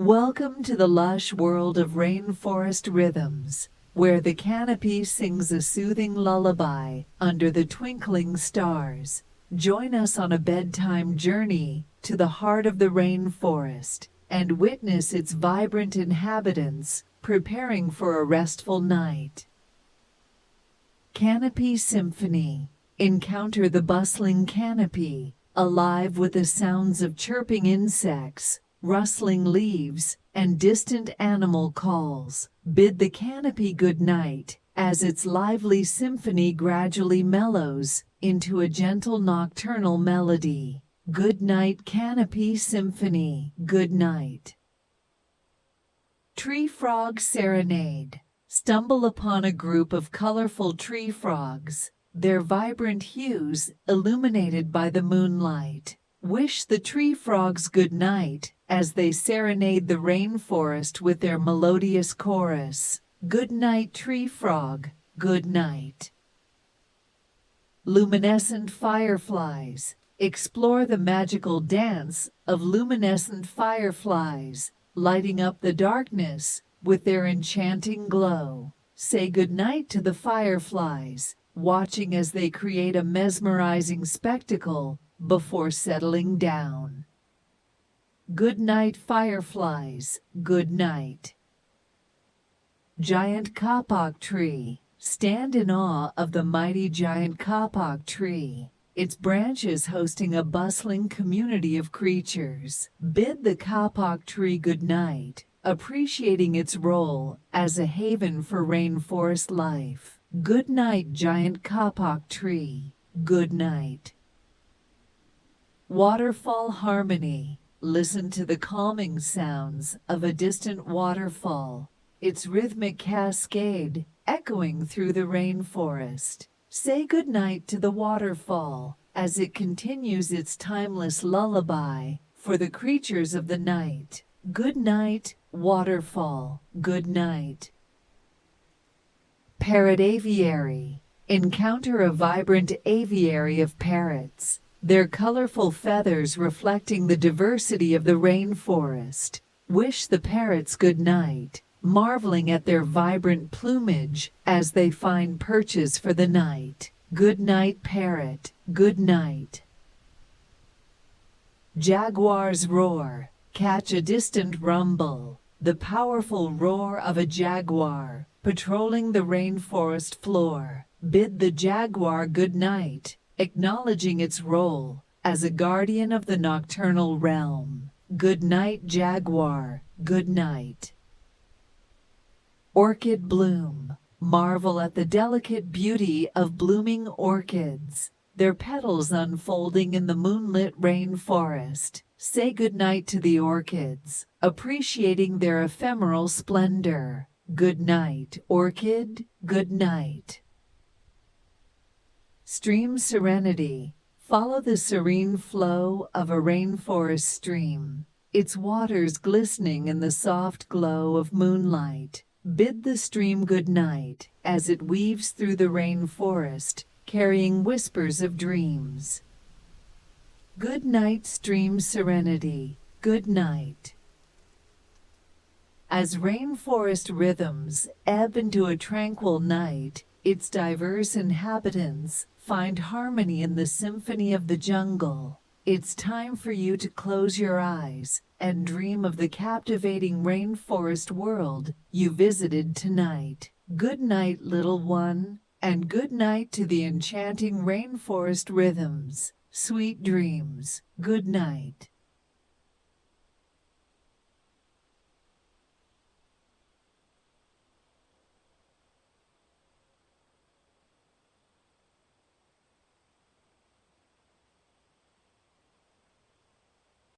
Welcome to the lush world of Rainforest Rhythms, where the canopy sings a soothing lullaby under the twinkling stars. Join us on a bedtime journey to the heart of the rainforest and witness its vibrant inhabitants preparing for a restful night. Canopy Symphony. Encounter the bustling canopy, alive with the sounds of chirping insects, rustling leaves, and distant animal calls. Bid the canopy good night as its lively symphony gradually mellows into a gentle nocturnal melody. Good night, Canopy Symphony. Good night. Tree Frog Serenade. Stumble upon a group of colorful tree frogs, their vibrant hues illuminated by the moonlight. Wish the tree frogs good night as they serenade the rainforest with their melodious chorus. Good night, tree frog. Good night. Luminescent fireflies. Explore the magical dance of luminescent fireflies, lighting up the darkness with their enchanting glow. Say good night to the fireflies, watching as they create a mesmerizing spectacle before settling down. Good night, fireflies. Good night. Giant Kapok Tree. Stand in awe of the mighty giant kapok tree, its branches hosting a bustling community of creatures. Bid the kapok tree good night, appreciating its role as a haven for rainforest life. Good night, giant kapok tree. Good night. Waterfall Harmony. Listen to the calming sounds of a distant waterfall, its rhythmic cascade echoing through the rainforest. Say good night to the waterfall as it continues its timeless lullaby for the creatures of the night. Good night, waterfall. Good night. Parrot Aviary. Encounter a vibrant aviary of parrots, their colorful feathers reflecting the diversity of the rainforest. Wish the parrots good night, marveling at their vibrant plumage as they find perches for the night. Good night, parrot. Good night. Jaguar's Roar. Catch a distant rumble, the powerful roar of a jaguar patrolling the rainforest floor. Bid the jaguar good night, acknowledging its role as a guardian of the nocturnal realm. Good night, jaguar. Good night. Orchid Bloom. Marvel at the delicate beauty of blooming orchids, their petals unfolding in the moonlit rainforest. Say good night to the orchids, appreciating their ephemeral splendor. Good night, orchid. Good night. Stream Serenity. Follow the serene flow of a rainforest stream, its waters glistening in the soft glow of moonlight. Bid the stream good night as it weaves through the rainforest, carrying whispers of dreams. Good night, Stream Serenity. Good night. As rainforest rhythms ebb into a tranquil night, its diverse inhabitants find harmony in the symphony of the jungle. It's time for you to close your eyes and dream of the captivating rainforest world you visited tonight. Good night, little one, and good night to the enchanting rainforest rhythms. Sweet dreams. Good night.